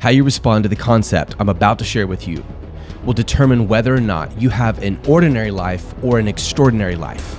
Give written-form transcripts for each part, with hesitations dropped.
How you respond to the concept I'm about to share with you will determine whether or not you have an ordinary life or an extraordinary life,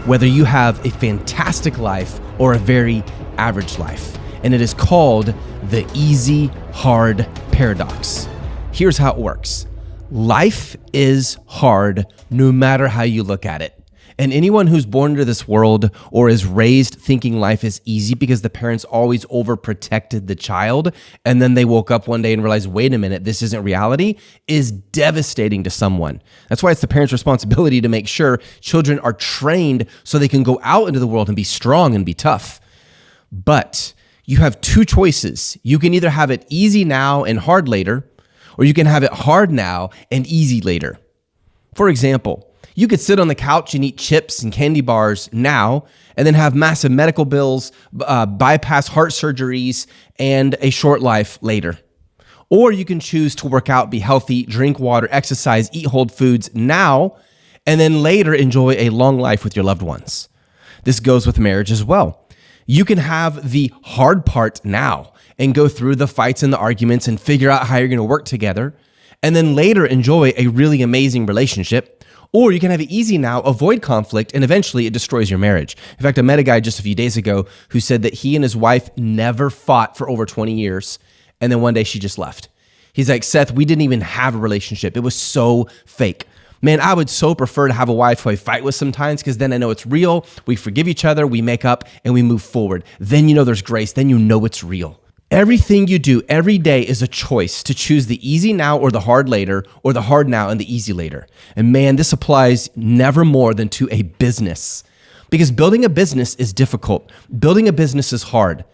whether you have a fantastic life or a very average life. And it is called the easy, hard paradox. Here's how it works. Life is hard no matter how you look at it. And anyone who's born into this world or is raised thinking life is easy because the parents always overprotected the child, and then they woke up one day and realized, wait a minute, this isn't reality, is devastating to someone. That's why it's the parents' responsibility to make sure children are trained so they can go out into the world and be strong and be tough. But you have two choices. You can either have it easy now and hard later, or you can have it hard now and easy later. For example, you could sit on the couch and eat chips and candy bars now and then have massive medical bills, bypass heart surgeries, and a short life later. Or you can choose to work out, be healthy, drink water, exercise, eat whole foods now, and then later enjoy a long life with your loved ones. This goes with marriage as well. You can have the hard part now and go through the fights and the arguments and figure out how you're going to work together, and then later enjoy a really amazing relationship. Or you can have it easy now, avoid conflict, and eventually it destroys your marriage. In fact, I met a guy just a few days ago who said that he and his wife never fought for over 20 years, and then one day she just left. He's like, Seth, we didn't even have a relationship. It was so fake. Man, I would so prefer to have a wife who I fight with sometimes because then I know it's real. We forgive each other, we make up, and we move forward. Then you know there's grace. Then you know it's real. Everything you do every day is a choice to choose the easy now or the hard later, or the hard now and the easy later. And man, this applies never more than to a business, because building a business is difficult. Building a business is hard.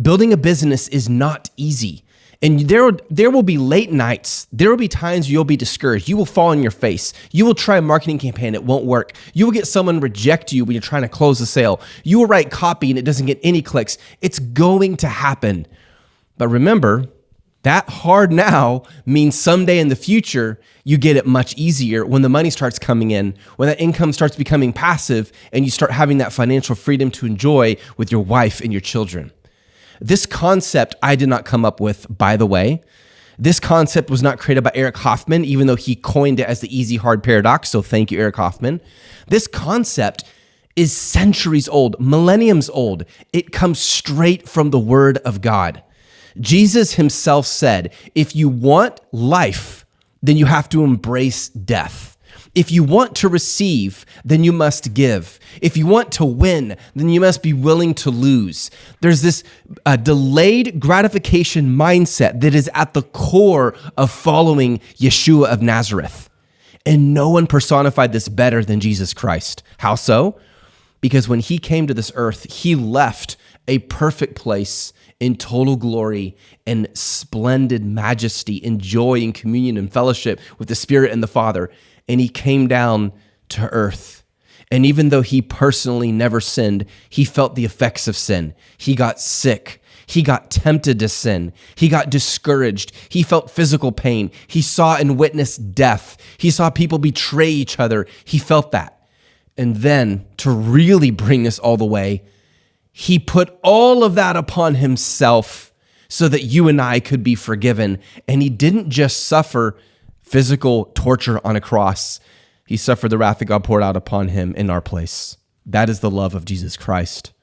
Building a business is not easy. And there will be late nights. There will be times you'll be discouraged. You will fall on your face. You will try a marketing campaign. It won't work. You will get someone reject you when you're trying to close a sale. You will write copy and it doesn't get any clicks. It's going to happen. But remember, that hard now means someday in the future, you get it much easier when the money starts coming in, when that income starts becoming passive, and you start having that financial freedom to enjoy with your wife and your children. This concept I did not come up with, by the way. This concept was not created by Eric Hoffman, even though he coined it as the easy hard paradox. So thank you, Eric Hoffman. This concept is centuries old, millenniums old. It comes straight from the Word of God. Jesus himself said, if you want life, then you have to embrace death. If you want to receive, then you must give. If you want to win, then you must be willing to lose. There's this delayed gratification mindset that is at the core of following Yeshua of Nazareth. And no one personified this better than Jesus Christ. How so? Because when he came to this earth, he left a perfect place in total glory and splendid majesty and joy and communion and fellowship with the Spirit and the Father. And he came down to earth. And even though he personally never sinned, he felt the effects of sin. He got sick. He got tempted to sin. He got discouraged. He felt physical pain. He saw and witnessed death. He saw people betray each other. He felt that. And then to really bring this all the way, he put all of that upon himself so that you and I could be forgiven. And he didn't just suffer physical torture on a cross. He suffered the wrath of God poured out upon him in our place. That is the love of Jesus Christ.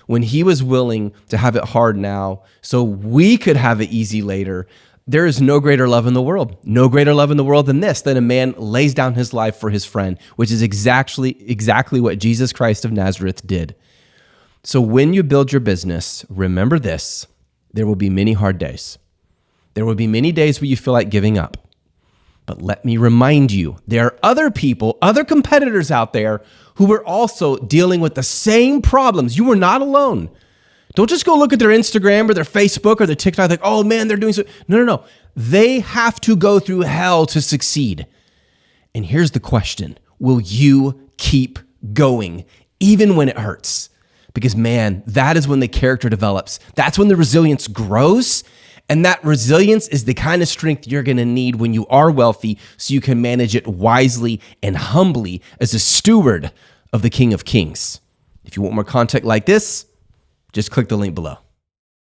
When he was willing to have it hard now so we could have it easy later, there is no greater love in the world. No greater love in the world than this, that a man lays down his life for his friend, which is exactly what Jesus Christ of Nazareth did. So when you build your business, remember this, there will be many hard days. There will be many days where you feel like giving up. But let me remind you, there are other people, other competitors out there who are also dealing with the same problems. You are not alone. Don't just go look at their Instagram or their Facebook or their TikTok like, oh man, they're doing so. No. They have to go through hell to succeed. And here's the question. Will you keep going even when it hurts? Because man, that is when the character develops. That's when the resilience grows. And that resilience is the kind of strength you're going to need when you are wealthy so you can manage it wisely and humbly as a steward of the King of Kings. If you want more content like this, just click the link below.